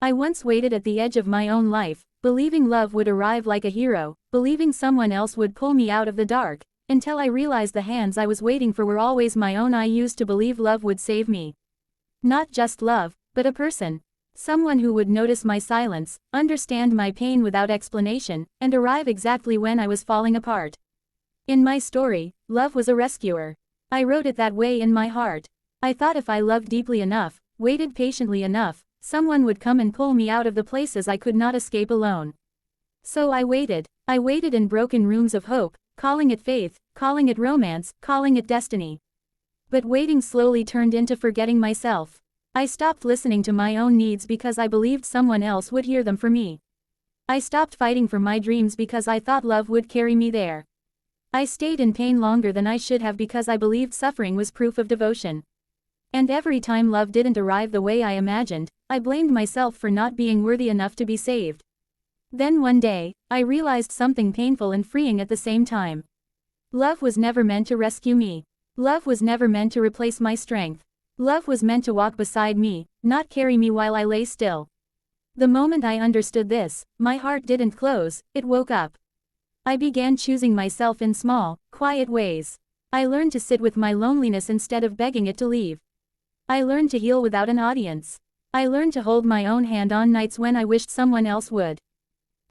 I once waited at the edge of my own life, believing love would arrive like a hero, believing someone else would pull me out of the dark, until I realized the hands I was waiting for were always my own. I used to believe love would save me. Not just love, but a person. Someone who would notice my silence, understand my pain without explanation, and arrive exactly when I was falling apart. In my story, love was a rescuer. I wrote it that way in my heart. I thought if I loved deeply enough, waited patiently enough, someone would come and pull me out of the places I could not escape alone. So I waited. I waited in broken rooms of hope, calling it faith, calling it romance, calling it destiny. But waiting slowly turned into forgetting myself. I stopped listening to my own needs because I believed someone else would hear them for me. I stopped fighting for my dreams because I thought love would carry me there. I stayed in pain longer than I should have because I believed suffering was proof of devotion. And every time love didn't arrive the way I imagined, I blamed myself for not being worthy enough to be saved. Then one day, I realized something painful and freeing at the same time. Love was never meant to rescue me. Love was never meant to replace my strength. Love was meant to walk beside me, not carry me while I lay still. The moment I understood this, my heart didn't close, it woke up. I began choosing myself in small, quiet ways. I learned to sit with my loneliness instead of begging it to leave. I learned to heal without an audience. I learned to hold my own hand on nights when I wished someone else would.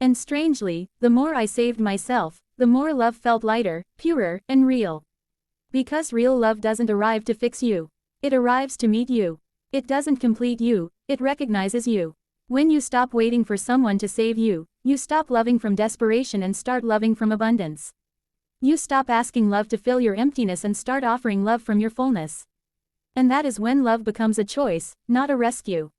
And strangely, the more I saved myself, the more love felt lighter, purer, and real. Because real love doesn't arrive to fix you. It arrives to meet you. It doesn't complete you, it recognizes you. When you stop waiting for someone to save you, you stop loving from desperation and start loving from abundance. You stop asking love to fill your emptiness and start offering love from your fullness. And that is when love becomes a choice, not a rescue.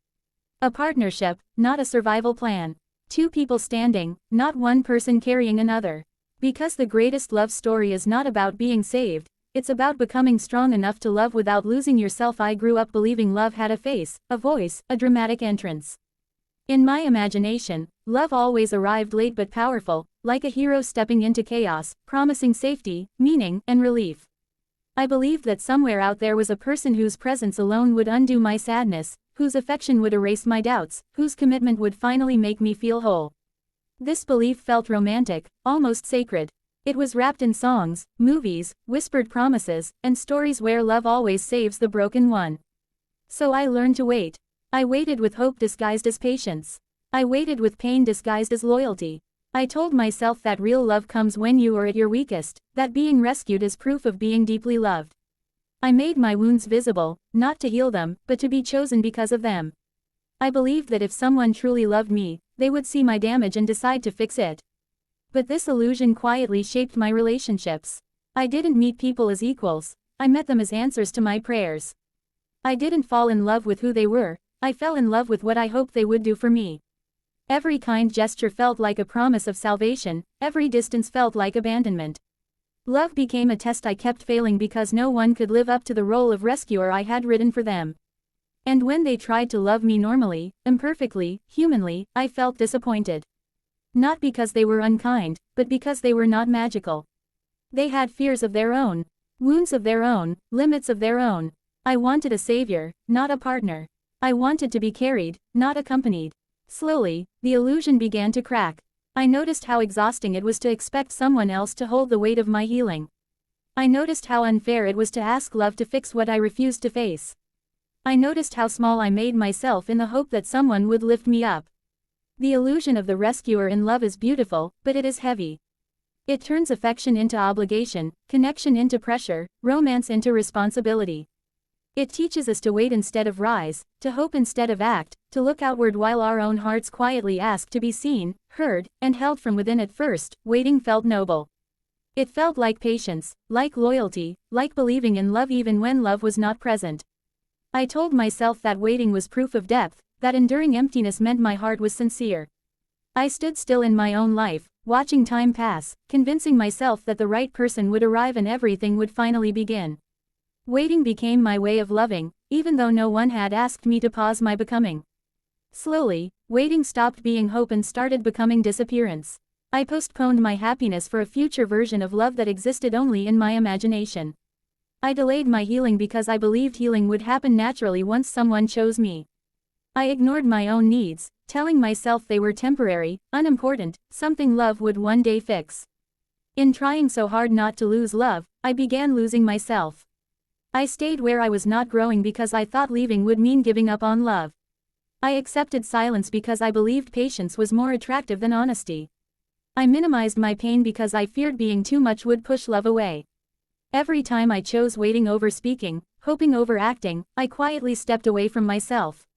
A partnership, not a survival plan. Two people standing, not one person carrying another. Because the greatest love story is not about being saved, it's about becoming strong enough to love without losing yourself. I grew up believing love had a face, a voice, a dramatic entrance. In my imagination, love always arrived late but powerful, like a hero stepping into chaos, promising safety, meaning, and relief. I believed that somewhere out there was a person whose presence alone would undo my sadness, whose affection would erase my doubts, whose commitment would finally make me feel whole. This belief felt romantic, almost sacred. It was wrapped in songs, movies, whispered promises, and stories where love always saves the broken one. So I learned to wait. I waited with hope disguised as patience. I waited with pain disguised as loyalty. I told myself that real love comes when you are at your weakest, that being rescued is proof of being deeply loved. I made my wounds visible, not to heal them, but to be chosen because of them. I believed that if someone truly loved me, they would see my damage and decide to fix it. But this illusion quietly shaped my relationships. I didn't meet people as equals, I met them as answers to my prayers. I didn't fall in love with who they were, I fell in love with what I hoped they would do for me. Every kind gesture felt like a promise of salvation, every distance felt like abandonment. Love became a test I kept failing because no one could live up to the role of rescuer I had written for them. And when they tried to love me normally, imperfectly, humanly, I felt disappointed. Not because they were unkind, but because they were not magical. They had fears of their own, wounds of their own, limits of their own. I wanted a savior, not a partner. I wanted to be carried, not accompanied. Slowly, the illusion began to crack. I noticed how exhausting it was to expect someone else to hold the weight of my healing. I noticed how unfair it was to ask love to fix what I refused to face. I noticed how small I made myself in the hope that someone would lift me up. The illusion of the rescuer in love is beautiful, but it is heavy. It turns affection into obligation, connection into pressure, romance into responsibility. It teaches us to wait instead of rise, to hope instead of act, to look outward while our own hearts quietly ask to be seen, heard, and held from within. At first, waiting felt noble. It felt like patience, like loyalty, like believing in love even when love was not present. I told myself that waiting was proof of depth, that enduring emptiness meant my heart was sincere. I stood still in my own life, watching time pass, convincing myself that the right person would arrive and everything would finally begin. Waiting became my way of loving, even though no one had asked me to pause my becoming. Slowly, waiting stopped being hope and started becoming disappearance. I postponed my happiness for a future version of love that existed only in my imagination. I delayed my healing because I believed healing would happen naturally once someone chose me. I ignored my own needs, telling myself they were temporary, unimportant, something love would one day fix. In trying so hard not to lose love, I began losing myself. I stayed where I was not growing because I thought leaving would mean giving up on love. I accepted silence because I believed patience was more attractive than honesty. I minimized my pain because I feared being too much would push love away. Every time I chose waiting over speaking, hoping over acting, I quietly stepped away from myself.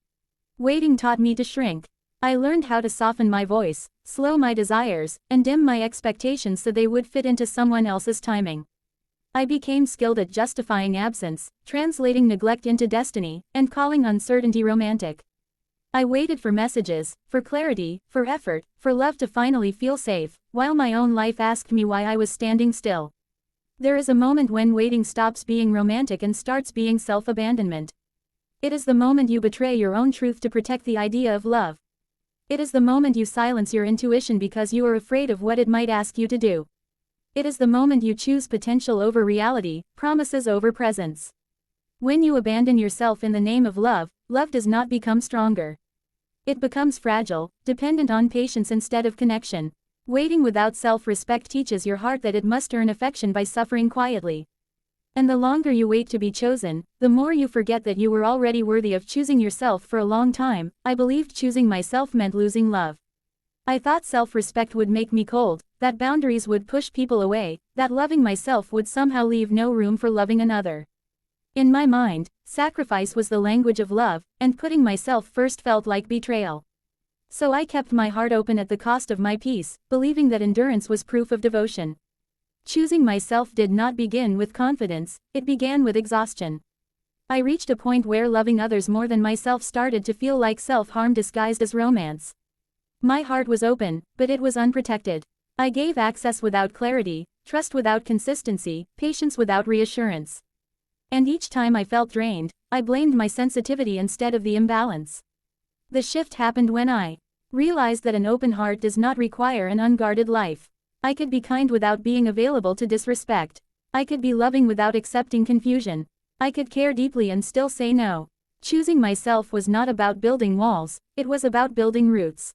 Waiting taught me to shrink. I learned how to soften my voice, slow my desires, and dim my expectations so they would fit into someone else's timing. I became skilled at justifying absence, translating neglect into destiny, and calling uncertainty romantic. I waited for messages, for clarity, for effort, for love to finally feel safe, while my own life asked me why I was standing still. There is a moment when waiting stops being romantic and starts being self-abandonment. It is the moment you betray your own truth to protect the idea of love. It is the moment you silence your intuition because you are afraid of what it might ask you to do. It is the moment you choose potential over reality, promises over presence. When you abandon yourself in the name of love, love does not become stronger. It becomes fragile, dependent on patience instead of connection. Waiting without self-respect teaches your heart that it must earn affection by suffering quietly. And the longer you wait to be chosen, the more you forget that you were already worthy of choosing yourself. For a long time, I believed choosing myself meant losing love. I thought self-respect would make me cold, that boundaries would push people away, that loving myself would somehow leave no room for loving another. In my mind, sacrifice was the language of love, and putting myself first felt like betrayal. So I kept my heart open at the cost of my peace, believing that endurance was proof of devotion. Choosing myself did not begin with confidence, it began with exhaustion. I reached a point where loving others more than myself started to feel like self-harm disguised as romance. My heart was open, but it was unprotected. I gave access without clarity, trust without consistency, patience without reassurance. And each time I felt drained, I blamed my sensitivity instead of the imbalance. The shift happened when I realized that an open heart does not require an unguarded life. I could be kind without being available to disrespect. I could be loving without accepting confusion. I could care deeply and still say no. Choosing myself was not about building walls, it was about building roots.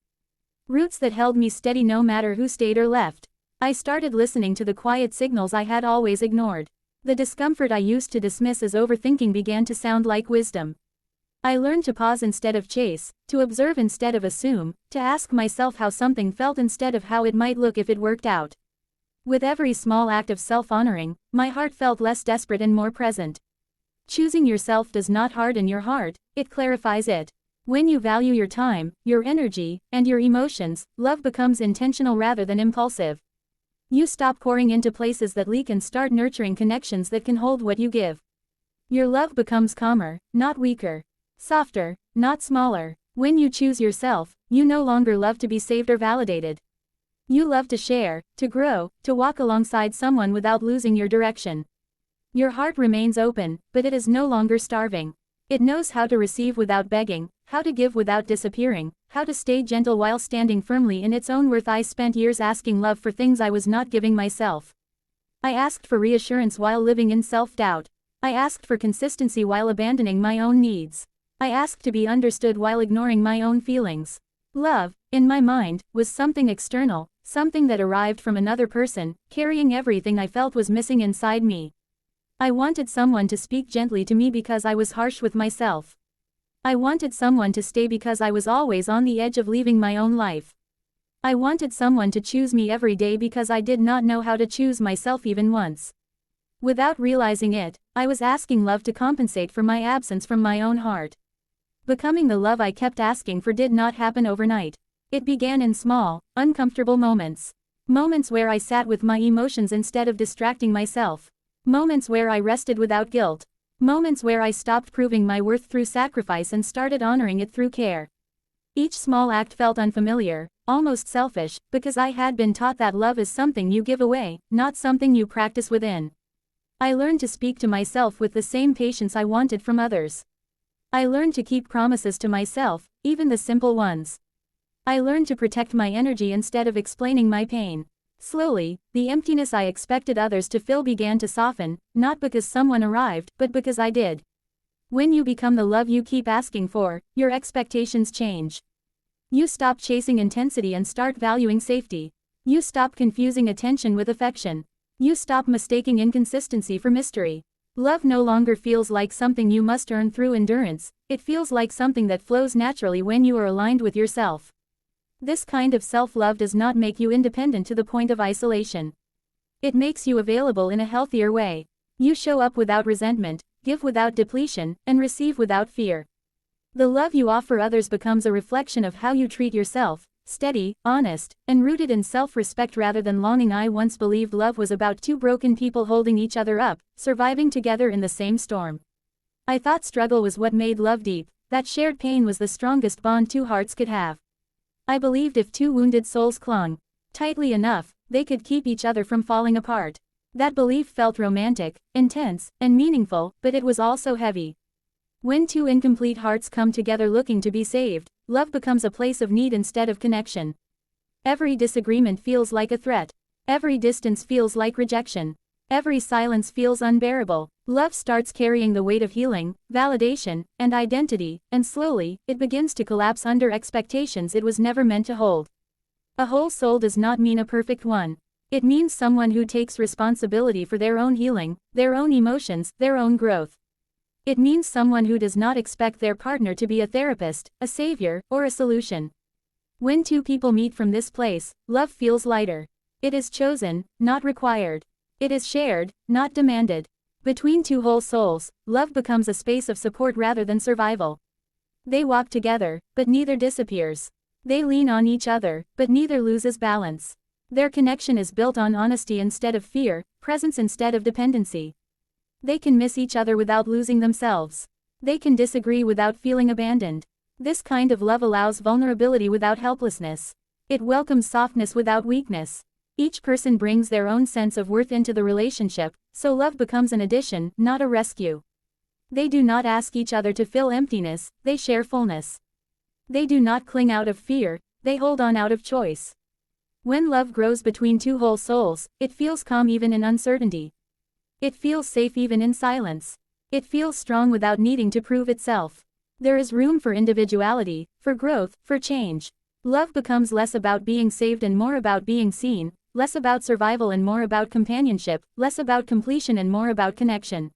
Roots that held me steady no matter who stayed or left. I started listening to the quiet signals I had always ignored. The discomfort I used to dismiss as overthinking began to sound like wisdom. I learned to pause instead of chase, to observe instead of assume, to ask myself how something felt instead of how it might look if it worked out. With every small act of self-honoring, my heart felt less desperate and more present. Choosing yourself does not harden your heart, it clarifies it. When you value your time, your energy, and your emotions, love becomes intentional rather than impulsive. You stop pouring into places that leak and start nurturing connections that can hold what you give. Your love becomes calmer, not weaker. Softer, not smaller. When you choose yourself, you no longer love to be saved or validated. You love to share, to grow, to walk alongside someone without losing your direction. Your heart remains open, but it is no longer starving. It knows how to receive without begging, how to give without disappearing, how to stay gentle while standing firmly in its own worth. I spent years asking love for things I was not giving myself. I asked for reassurance while living in self-doubt. I asked for consistency while abandoning my own needs. I asked to be understood while ignoring my own feelings. Love, in my mind, was something external, something that arrived from another person, carrying everything I felt was missing inside me. I wanted someone to speak gently to me because I was harsh with myself. I wanted someone to stay because I was always on the edge of leaving my own life. I wanted someone to choose me every day because I did not know how to choose myself even once. Without realizing it, I was asking love to compensate for my absence from my own heart. Becoming the love I kept asking for did not happen overnight. It began in small, uncomfortable moments. Moments where I sat with my emotions instead of distracting myself. Moments where I rested without guilt. Moments where I stopped proving my worth through sacrifice and started honoring it through care. Each small act felt unfamiliar, almost selfish, because I had been taught that love is something you give away, not something you practice within. I learned to speak to myself with the same patience I wanted from others. I learned to keep promises to myself, even the simple ones. I learned to protect my energy instead of explaining my pain. Slowly, the emptiness I expected others to fill began to soften, not because someone arrived, but because I did. When you become the love you keep asking for, your expectations change. You stop chasing intensity and start valuing safety. You stop confusing attention with affection. You stop mistaking inconsistency for mystery. Love no longer feels like something you must earn through endurance, it feels like something that flows naturally when you are aligned with yourself. This kind of self-love does not make you independent to the point of isolation. It makes you available in a healthier way. You show up without resentment, give without depletion, and receive without fear. The love you offer others becomes a reflection of how you treat yourself, steady, honest, and rooted in self-respect rather than longing. I once believed love was about two broken people holding each other up, surviving together in the same storm. I thought struggle was what made love deep, that shared pain was the strongest bond two hearts could have. I believed if two wounded souls clung tightly enough, they could keep each other from falling apart. That belief felt romantic, intense, and meaningful, but it was also heavy. When two incomplete hearts come together looking to be saved, love becomes a place of need instead of connection. Every disagreement feels like a threat. Every distance feels like rejection. Every silence feels unbearable. Love starts carrying the weight of healing, validation, and identity, and slowly, it begins to collapse under expectations it was never meant to hold. A whole soul does not mean a perfect one. It means someone who takes responsibility for their own healing, their own emotions, their own growth. It means someone who does not expect their partner to be a therapist, a savior, or a solution. When two people meet from this place, love feels lighter. It is chosen, not required. It is shared, not demanded. Between two whole souls, love becomes a space of support rather than survival. They walk together, but neither disappears. They lean on each other, but neither loses balance. Their connection is built on honesty instead of fear, presence instead of dependency. They can miss each other without losing themselves. They can disagree without feeling abandoned. This kind of love allows vulnerability without helplessness. It welcomes softness without weakness. Each person brings their own sense of worth into the relationship, so love becomes an addition, not a rescue. They do not ask each other to fill emptiness, they share fullness. They do not cling out of fear, they hold on out of choice. When love grows between two whole souls, it feels calm even in uncertainty. It feels safe even in silence. It feels strong without needing to prove itself. There is room for individuality, for growth, for change. Love becomes less about being saved and more about being seen, less about survival and more about companionship, less about completion and more about connection.